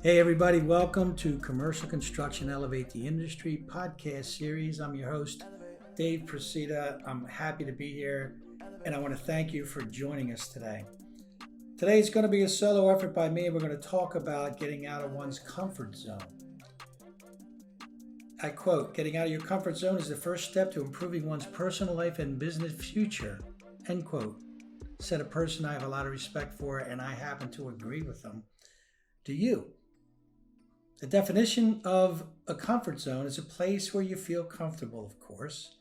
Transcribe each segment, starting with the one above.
Hey everybody, welcome to Commercial Construction Elevate the Industry podcast series. I'm your host, Dave Presida. I'm happy to be here and I want to thank you for joining us today. Today is going to be a solo effort by me and we're going to talk about getting out of one's comfort zone. I quote, "Getting out of your comfort zone is the first step to improving one's personal life and business future," end quote. Said a person I have a lot of respect for and I happen to agree with them. Do you? The definition of a comfort zone is a place where you feel comfortable, of course,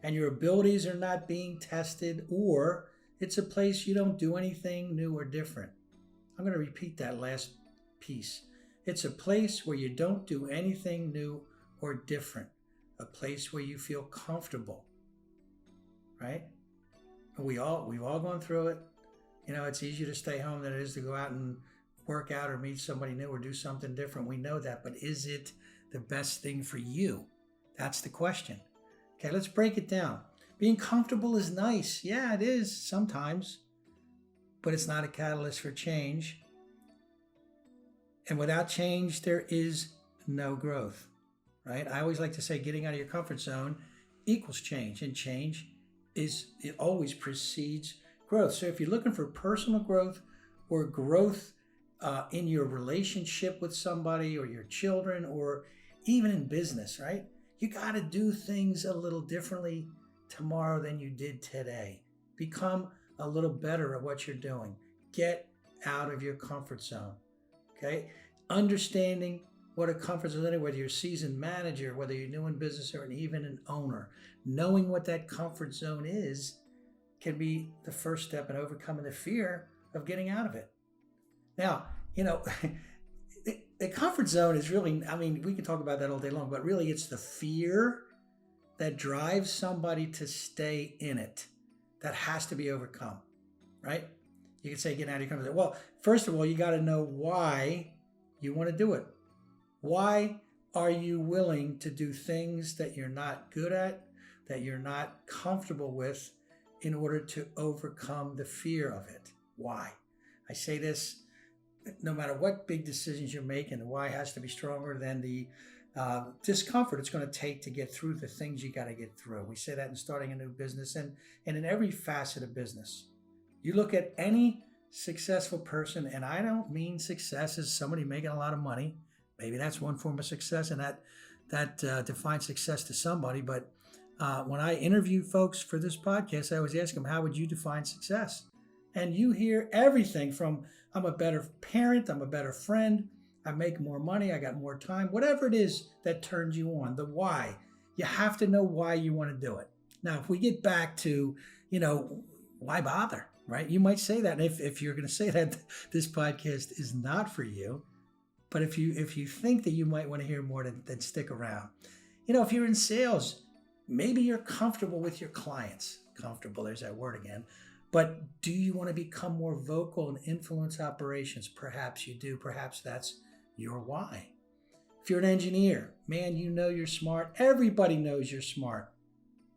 and your abilities are not being tested, or it's a place you don't do anything new or different. I'm going to repeat that last piece. It's a place where you don't do anything new or different, a place where you feel comfortable, right? We've all gone through it. You know, it's easier to stay home than it is to go out and work out or meet somebody new or do something different. We know that, but is it the best thing for you? That's the question. Okay, let's break it down. Being comfortable is nice. Yeah, it is sometimes, but it's not a catalyst for change. And without change, there is no growth, right? I always like to say getting out of your comfort zone equals change, and change it always precedes growth. So if you're looking for personal growth or growth in your relationship with somebody or your children or even in business, right? You got to do things a little differently tomorrow than you did today. Become a little better at what you're doing. Get out of your comfort zone, okay? Understanding what a comfort zone is, whether you're a seasoned manager, whether you're new in business or even an owner, knowing what that comfort zone is can be the first step in overcoming the fear of getting out of it. Now, you know, the comfort zone is really, I mean, we can talk about that all day long, but really it's the fear that drives somebody to stay in it that has to be overcome, right? You can say get out of your comfort zone. Well, first of all, you got to know why you want to do it. Why are you willing to do things that you're not good at, that you're not comfortable with in order to overcome the fear of it? Why? I say this no matter what big decisions you're making, the why has to be stronger than the discomfort it's going to take to get through the things you got to get through. We say that in starting a new business and in every facet of business. You look at any successful person, and I don't mean success as somebody making a lot of money. Maybe that's one form of success, and that defines success to somebody. But when I interview folks for this podcast, I always ask them, how would you define success? And you hear everything from, I'm a better parent, I'm a better friend, I make more money, I got more time, whatever it is that turns you on, the why. You have to know why you want to do it. Now, if we get back to, why bother, right? You might say that. And if you're going to say that, this podcast is not for you. But if you think that you might want to hear more, then stick around. If you're in sales, maybe you're comfortable with your clients. Comfortable, there's that word again. But do you want to become more vocal and influence operations? Perhaps you do. Perhaps that's your why. If you're an engineer, man, you're smart. Everybody knows you're smart,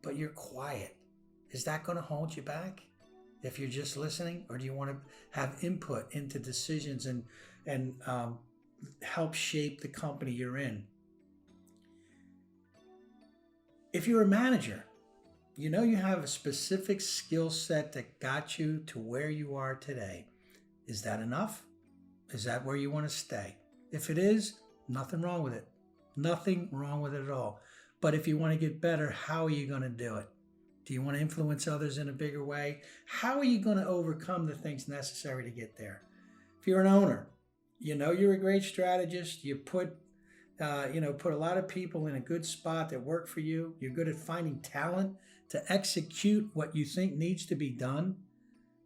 but you're quiet. Is that going to hold you back if you're just listening? Or do you want to have input into decisions and help shape the company you're in? If you're a manager, you have a specific skill set that got you to where you are today. Is that enough? Is that where you want to stay? If it is, nothing wrong with it. Nothing wrong with it at all. But if you want to get better, how are you going to do it? Do you want to influence others in a bigger way? How are you going to overcome the things necessary to get there? If you're an owner, you're a great strategist. You put a lot of people in a good spot that work for you. You're good at finding talent to execute what you think needs to be done,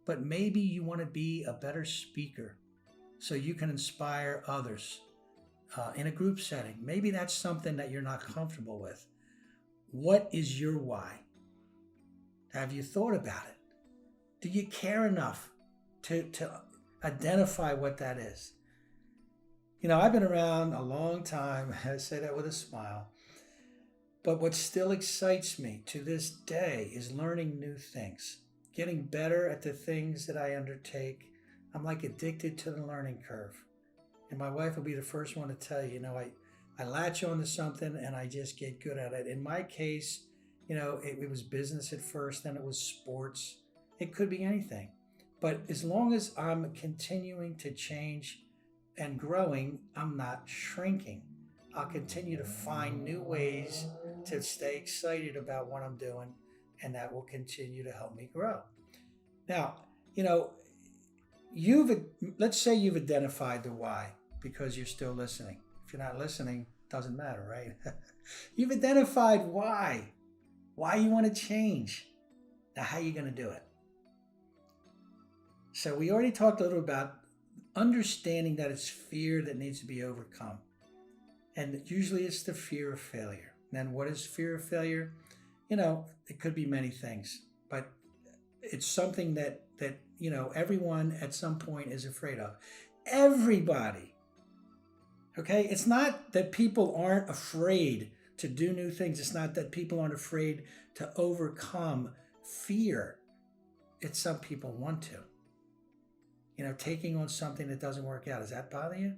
but maybe you want to be a better speaker so you can inspire others in a group setting. Maybe that's something that you're not comfortable with. What is your why? Have you thought about it? Do you care enough to identify what that is? I've been around a long time. I say that with a smile. But what still excites me to this day is learning new things, getting better at the things that I undertake. I'm like addicted to the learning curve. And my wife will be the first one to tell you, I latch onto something and I just get good at it. In my case, it was business at first, then it was sports. It could be anything. But as long as I'm continuing to change and growing, I'm not shrinking. I'll continue to find new ways to stay excited about what I'm doing, and that will continue to help me grow. Now, let's say you've identified the why because you're still listening. If you're not listening, it doesn't matter, right? You've identified why you want to change. Now, how are you going to do it? So we already talked a little about understanding that it's fear that needs to be overcome. And usually it's the fear of failure. And then what is fear of failure? It could be many things, but it's something that everyone at some point is afraid of. Everybody. Okay? It's not that people aren't afraid to do new things. It's not that people aren't afraid to overcome fear. It's some people want to. Taking on something that doesn't work out. Does that bother you?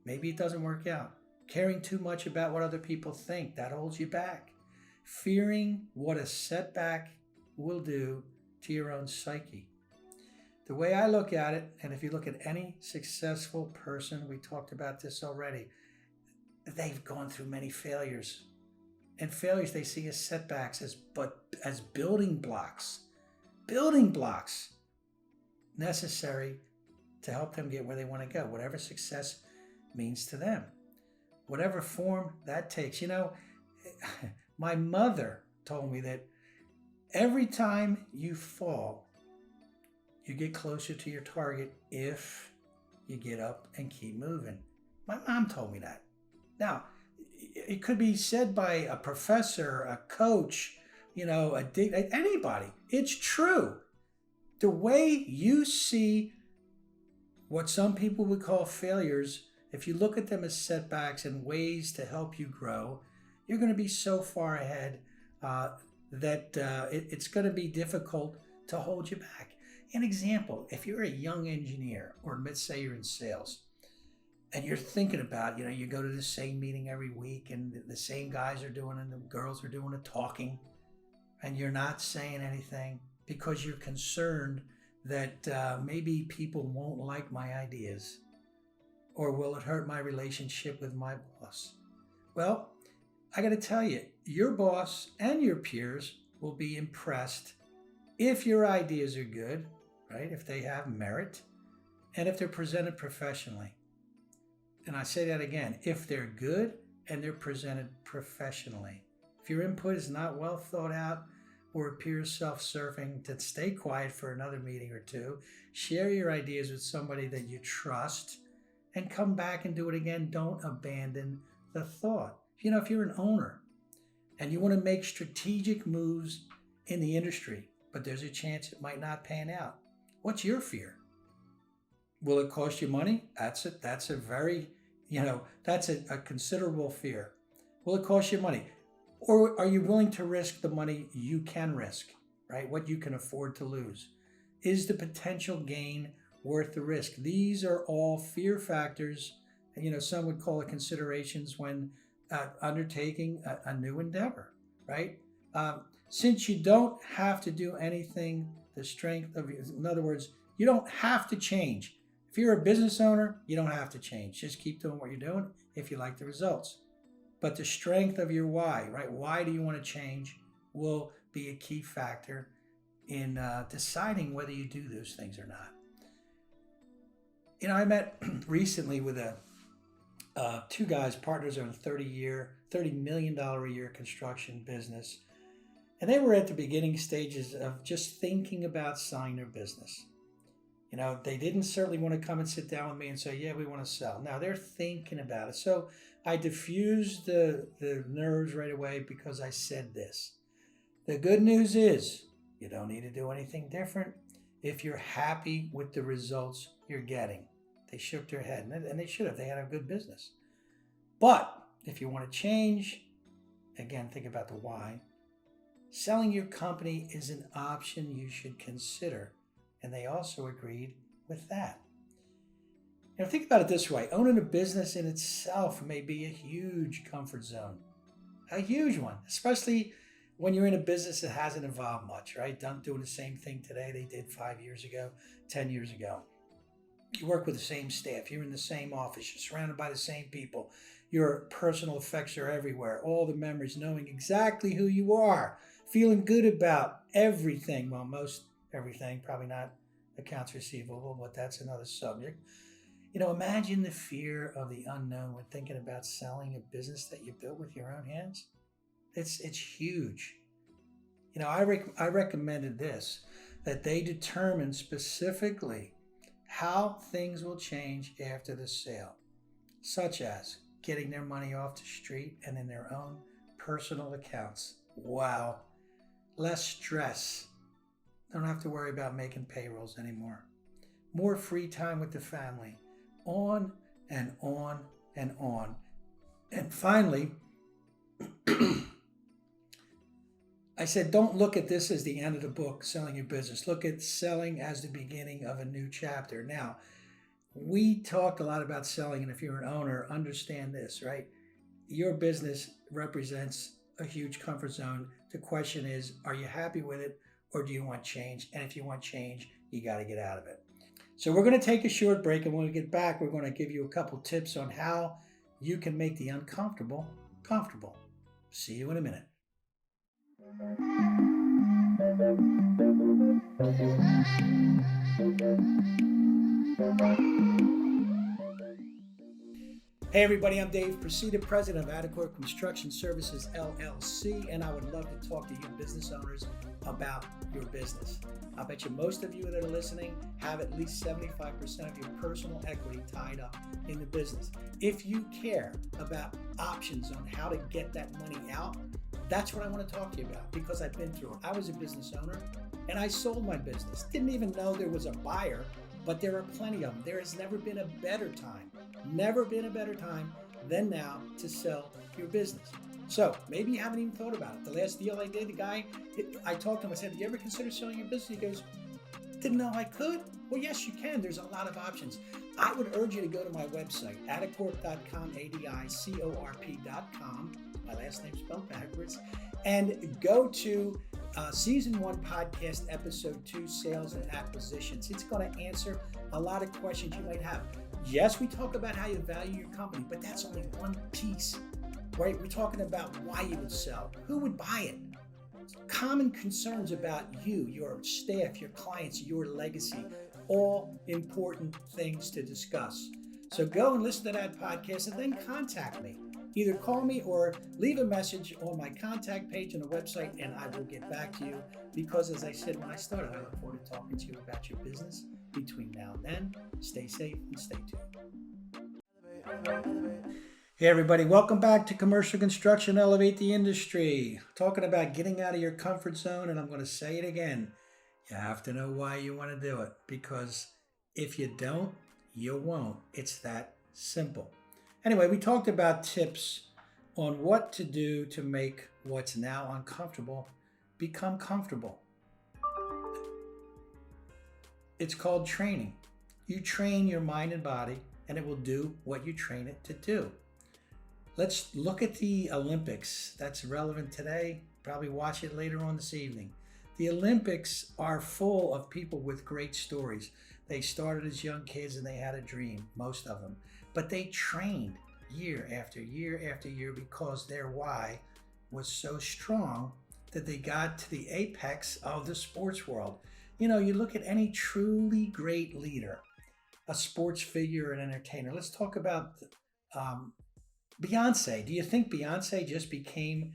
Maybe it doesn't work out. Caring too much about what other people think, that holds you back. Fearing what a setback will do to your own psyche. The way I look at it, and if you look at any successful person, we talked about this already, they've gone through many failures. And failures they see as setbacks, as building blocks. Building blocks necessary to help them get where they want to go, whatever success means to them, whatever form that takes. My mother told me that every time you fall, you get closer to your target if you get up and keep moving. My mom told me that. Now, it could be said by a professor, a coach, anybody. It's true. The way you see what some people would call failures, if you look at them as setbacks and ways to help you grow, you're going to be so far ahead that it's going to be difficult to hold you back. An example, if you're a young engineer, or let's say you're in sales, and you're thinking about, you go to the same meeting every week and the same guys are doing it and the girls are doing the talking, and you're not saying anything because you're concerned that maybe people won't like my ideas, or will it hurt my relationship with my boss? Well, I got to tell you, your boss and your peers will be impressed if your ideas are good, right? If they have merit, and if they're presented professionally. And I say that again, if they're good and they're presented professionally. If your input is not well thought out or appears self-serving, then stay quiet for another meeting or two. Share your ideas with somebody that you trust and come back and do it again. Don't abandon the thought. If you're an owner and you want to make strategic moves in the industry, but there's a chance it might not pan out, what's your fear? Will it cost you money? That's a very, that's a considerable fear. Will it cost you money? Or are you willing to risk the money you can risk, right? What you can afford to lose? Is the potential gain worth the risk? These are all fear factors, some would call it considerations when undertaking a new endeavor, right? Since you don't have to do anything, in other words, you don't have to change. If you're a business owner, you don't have to change. Just keep doing what you're doing if you like the results. But the strength of your why, right? Why do you want to change will be a key factor in deciding whether you do those things or not. I met recently with two guys, partners in a $30 million a year construction business. And they were at the beginning stages of just thinking about selling their business. They didn't certainly want to come and sit down with me and say, yeah, we want to sell. Now they're thinking about it. So I diffused the nerves right away because I said this. The good news is you don't need to do anything different if you're happy with the results you're getting. They shook their head, and they should have. They had a good business. But if you want to change, again, think about the why. Selling your company is an option you should consider. And they also agreed with that. Think about it this way. Owning a business in itself may be a huge comfort zone, a huge one, especially when you're in a business that hasn't evolved much, right? Doing the same thing today they did 5 years ago, 10 years ago. You work with the same staff. You're in the same office. You're surrounded by the same people. Your personal effects are everywhere. All the memories, knowing exactly who you are, feeling good about everything. Well, most everything, probably not accounts receivable, but that's another subject. Imagine the fear of the unknown when thinking about selling a business that you built with your own hands. It's huge. I recommended this, that they determine specifically how things will change after the sale, such as getting their money off the street and in their own personal accounts. Wow. Less stress. Don't have to worry about making payrolls anymore. More free time with the family. On and on and on. And finally, I said, don't look at this as the end of the book, selling your business. Look at selling as the beginning of a new chapter. Now, we talked a lot about selling, and if you're an owner, understand this, right? Your business represents a huge comfort zone. The question is, are you happy with it, or do you want change? And if you want change, you got to get out of it. So we're going to take a short break, and when we get back, we're going to give you a couple tips on how you can make the uncomfortable comfortable. See you in a minute. Hey everybody, I'm Dave Presida, president of Adequate Construction Services LLC, and I would love to talk to you business owners about your business. I bet you most of you that are listening have at least 75% of your personal equity tied up in the business. If you care about options on how to get that money out, that's what I want to talk to you about, because I've been through it. I was a business owner and I sold my business. Didn't even know there was a buyer, but there are plenty of them. There has never been a better time than now to sell your business. So maybe you haven't even thought about it. The last deal I did, I talked to him, I said, "Did you ever consider selling your business?" He goes, "Didn't know I could." Well, yes, you can. There's a lot of options. I would urge you to go to my website, adicorp.com, adicorp.com. My last name spelled backwards. And go to Season 1 Podcast, Episode 2, Sales and Acquisitions. It's going to answer a lot of questions you might have. Yes, we talk about how you value your company, but that's only one piece, right? We're talking about why you would sell, who would buy it, common concerns about you, your staff, your clients, your legacy, all important things to discuss. So go and listen to that podcast and then contact me. Either call me or leave a message on my contact page on the website, and I will get back to you, because as I said when I started, I look forward to talking to you about your business between now and then. Stay safe and stay tuned. Hey everybody, welcome back to Commercial Construction Elevate the Industry. Talking about getting out of your comfort zone, and I'm going to say it again. You have to know why you want to do it, because if you don't, you won't. It's that simple. Anyway, we talked about tips on what to do to make what's now uncomfortable become comfortable. It's called training. You train your mind and body, and it will do what you train it to do. Let's look at the Olympics. That's relevant today. Probably watch it later on this evening. The Olympics are full of people with great stories. They started as young kids and they had a dream, most of them. But they trained year after year after year because their why was so strong that they got to the apex of the sports world. You look at any truly great leader, a sports figure, an entertainer. Let's talk about Beyonce. Do you think Beyonce just became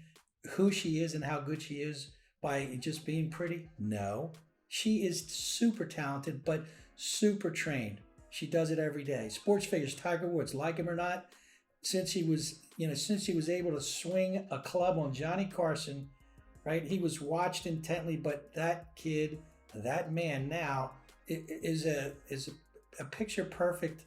who she is and how good she is by just being pretty? No. She is super talented, but super trained. She does it every day. Sports figures, Tiger Woods, like him or not, since he was able to swing a club on Johnny Carson, right? He was watched intently, but that kid, that man now is a picture perfect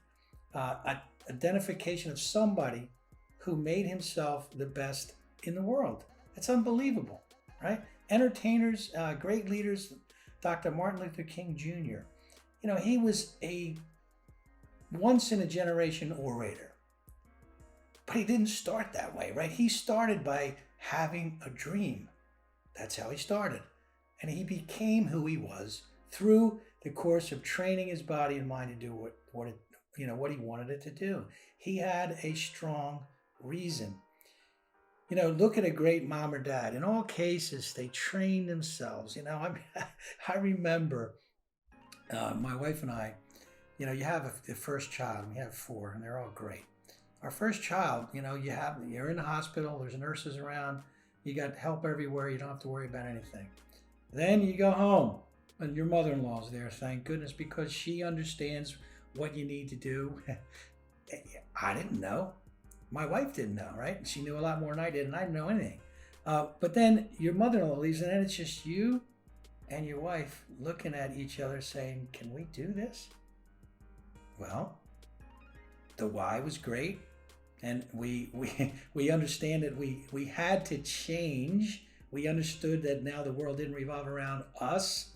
identification of somebody who made himself the best in the world. It's unbelievable, right? Entertainers, great leaders, Dr. Martin Luther King Jr. He was a once in a generation orator. But he didn't start that way, right? He started by having a dream. That's how he started. And he became who he was through the course of training his body and mind to do what he wanted it to do. He had a strong reason. Look at a great mom or dad. In all cases, they train themselves. I remember my wife and I, you have the first child, and we have 4, and they're all great. Our first child, you're in the hospital, there's nurses around, you got help everywhere, you don't have to worry about anything. Then you go home, and your mother-in-law's there, thank goodness, because she understands what you need to do. I didn't know. My wife didn't know, right? She knew a lot more than I did, and I didn't know anything. But then your mother-in-law leaves, and then it's just you and your wife looking at each other saying, can we do this? Well, the why was great, and we understand that we had to change. We understood that now the world didn't revolve around us.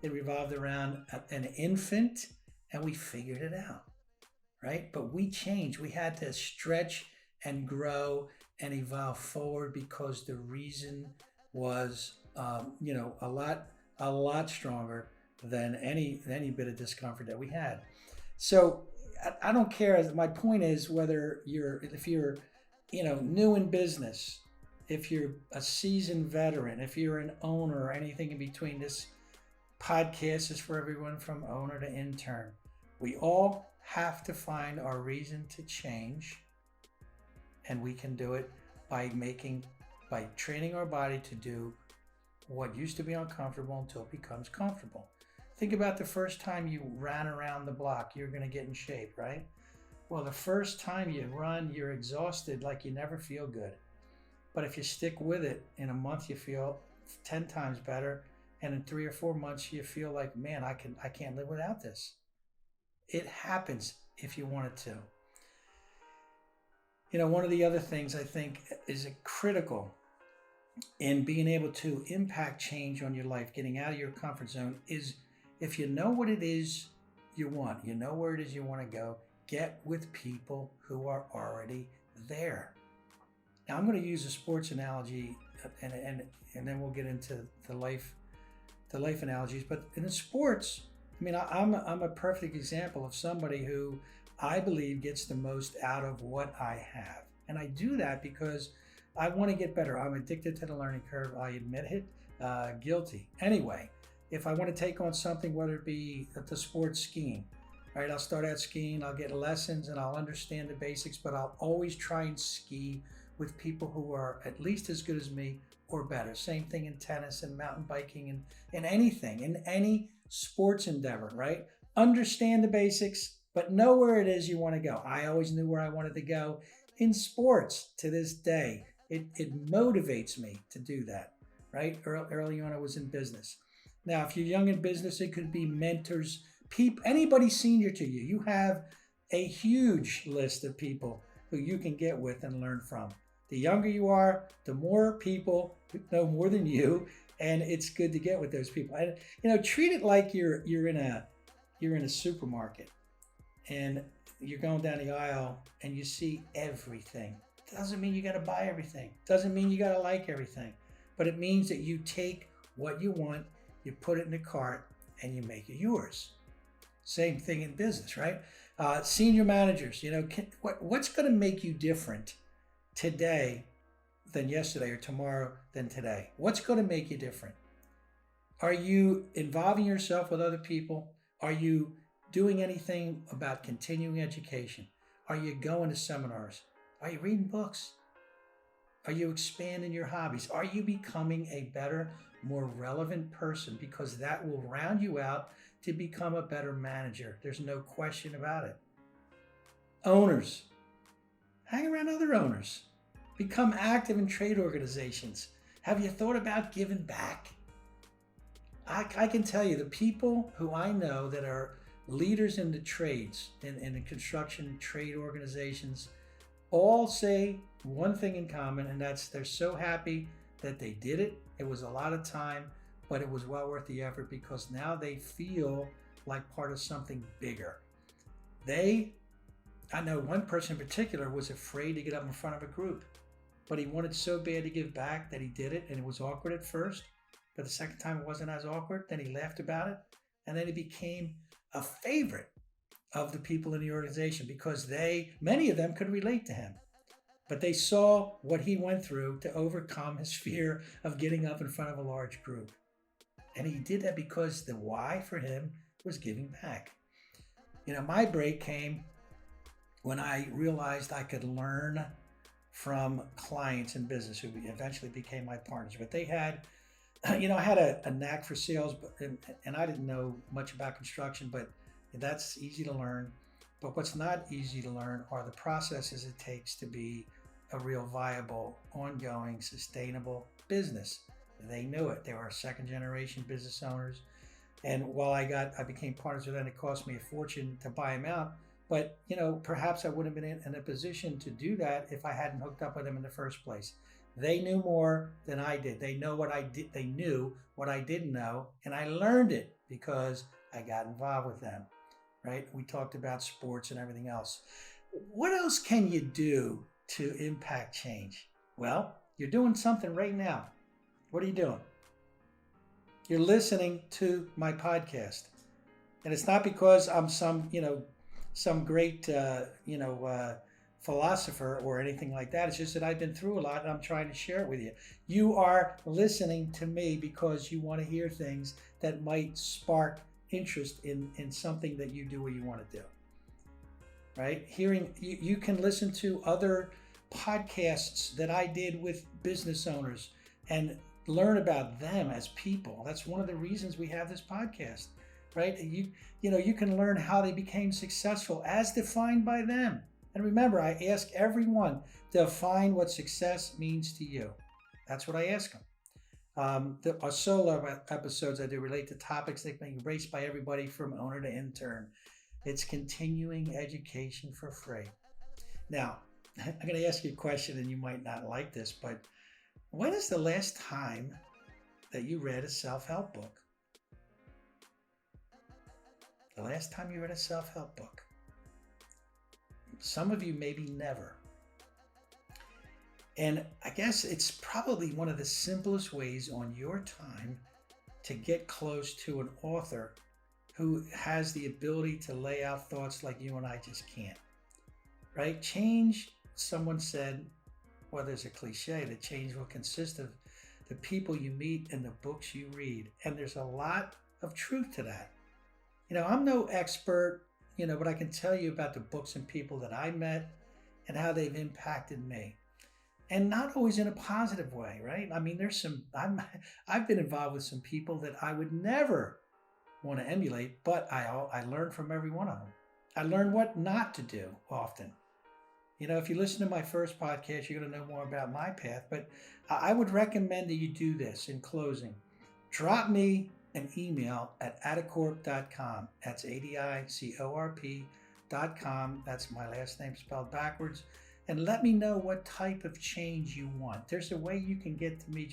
It revolved around an infant, and we figured it out, right? But we changed. We had to stretch and grow and evolve forward because the reason was, a lot stronger than any bit of discomfort that we had. So I don't care. My point is whether if you're new in business, if you're a seasoned veteran, if you're an owner or anything in between, this podcast is for everyone from owner to intern. We all have to find our reason to change, and we can do it by training our body to do what used to be uncomfortable until it becomes comfortable. Think about the first time you ran around the block. You're going to get in shape, right? Well, the first time you run, you're exhausted, like you never feel good. But if you stick with it, in a month you feel 10 times better, and in 3 or 4 months you feel like, man, I can't live without this. It happens if you want it to. One of the other things I think is critical in being able to impact change on your life, getting out of your comfort zone, is if you know what it is you want, you know where it is you want to go, get with people who are already there. Now, I'm going to use a sports analogy, and then we'll get into the life analogies. But in sports, I'm a perfect example of somebody who I believe gets the most out of what I have. And I do that because I want to get better. I'm addicted to the learning curve. I admit it. Guilty. Anyway, if I want to take on something, whether it be the sport skiing, right? I'll start out skiing, I'll get lessons, and I'll understand the basics, but I'll always try and ski with people who are at least as good as me or better. Same thing in tennis and mountain biking and in anything, in any sports endeavor, right? Understand the basics, but know where it is you want to go. I always knew where I wanted to go in sports to this day. It motivates me to do that, right? Early on, I was in business. Now, if you're young in business, it could be mentors, anybody senior to you. You have a huge list of people who you can get with and learn from. The younger you are, the more people know more than you, and it's good to get with those people. And treat it like you're in a supermarket, and you're going down the aisle and you see everything. Doesn't mean you got to buy everything. Doesn't mean you got to like everything. But it means that you take what you want, you put it in the cart, and you make it yours. Same thing in business, right? Senior managers, what's going to make you different today than yesterday, or tomorrow than today? What's going to make you different? Are you involving yourself with other people? Are you doing anything about continuing education? Are you going to seminars? Are you reading books? Are you expanding your hobbies? Are you becoming a better, more relevant person? Because that will round you out to become a better manager. There's no question about it. Owners, hang around other owners. Become active in trade organizations. Have you thought about giving back? I can tell you, the people who I know that are leaders in the trades, in the construction trade organizations, all say one thing in common, and that's they're so happy that they did it. It was a lot of time, but it was well worth the effort because now they feel like part of something bigger. I know one person in particular was afraid to get up in front of a group, but he wanted so bad to give back that he did it, and it was awkward at first, but the second time it wasn't as awkward. Then he laughed about it, and then he became a favorite of the people in the organization because many of them could relate to him. But they saw what he went through to overcome his fear of getting up in front of a large group. And he did that because the why for him was giving back. My break came when I realized I could learn from clients in business who eventually became my partners. But they had, I had a knack for sales, and I didn't know much about construction, but that's easy to learn. But what's not easy to learn are the processes it takes to be a real viable, ongoing, sustainable business. They knew it. They were second generation business owners. And while I became partners with them, it cost me a fortune to buy them out. But, perhaps I wouldn't have been in a position to do that if I hadn't hooked up with them in the first place. They knew more than I did. They knew what I didn't know, and I learned it because I got involved with them, right? We talked about sports and everything else. What else can you do to impact change? Well, you're doing something right now. What are you doing? You're listening to my podcast. And it's not because I'm some great, philosopher or anything like that. It's just that I've been through a lot and I'm trying to share it with you. You are listening to me because you want to hear things that might spark interest in something that you do or you want to do. Right? You can listen to other podcasts that I did with business owners and learn about them as people. That's one of the reasons we have this podcast, right? You can learn how they became successful as defined by them. And remember, I ask everyone to define what success means to you. That's what I ask them. Our solo episodes I do relate to topics that can be embraced by everybody from owner to intern. It's continuing education for free. Now, I'm going to ask you a question, and you might not like this, but when is the last time that you read a self-help book? The last time you read a self-help book? Some of you maybe never. And I guess it's probably one of the simplest ways on your time to get close to an author who has the ability to lay out thoughts like you and I just can't. Right? Change, someone said, well, there's a cliche that change will consist of the people you meet and the books you read. And there's a lot of truth to that. I'm no expert, but I can tell you about the books and people that I met and how they've impacted me. And not always in a positive way, right? I mean, I've been involved with some people that I would never want to emulate, but I learned from every one of them. I learned what not to do often. If you listen to my first podcast, you're going to know more about my path, but I would recommend that you do this in closing. Drop me an email at adicorp.com. That's ADICORP.com. That's my last name spelled backwards. And let me know what type of change you want. There's a way you can get to me.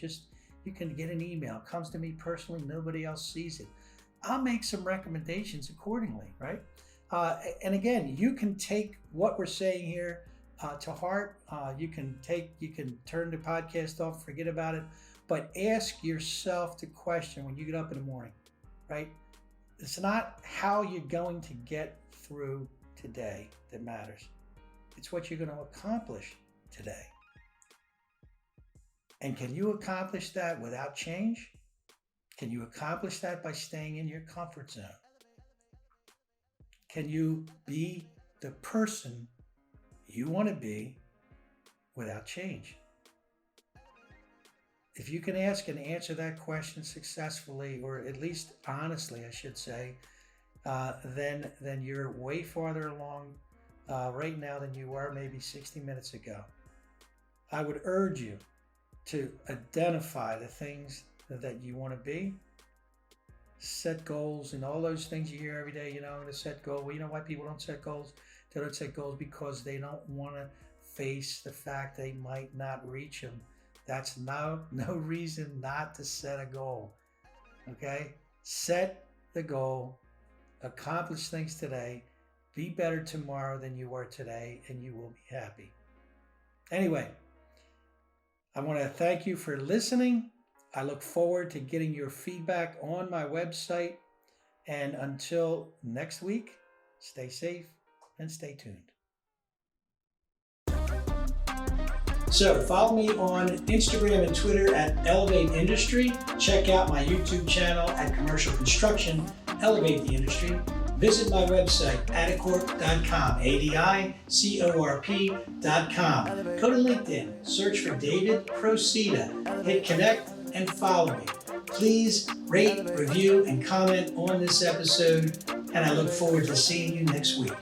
You can get an email. It comes to me personally. Nobody else sees it. I'll make some recommendations accordingly, right? And again, you can take what we're saying here to heart. You can turn the podcast off, forget about it, but ask yourself the question when you get up in the morning, right? It's not how you're going to get through today that matters. It's what you're going to accomplish today. And can you accomplish that without change? Can you accomplish that by staying in your comfort zone? Can you be the person you want to be without change? If you can ask and answer that question successfully, or at least honestly, I should say, then you're way farther along right now than you were maybe 60 minutes ago. I would urge you to identify the things that you want to be, set goals, and all those things you hear every day. I'm going to set goals. Well, you know why people don't set goals? They don't set goals because they don't want to face the fact they might not reach them. That's no reason not to set a goal. Okay? Set the goal, accomplish things today, Be better tomorrow than you were today, and you will be happy. Anyway, I want to thank you for listening. I look forward to getting your feedback on my website. And until next week, stay safe and stay tuned. So follow me on Instagram and Twitter at Elevate Industry. Check out my YouTube channel at Commercial Construction, Elevate the Industry. Visit my website, adicorp.com, adicorp.com. Go to LinkedIn, search for David Procida, hit connect, and follow me. Please rate, review, and comment on this episode, and I look forward to seeing you next week.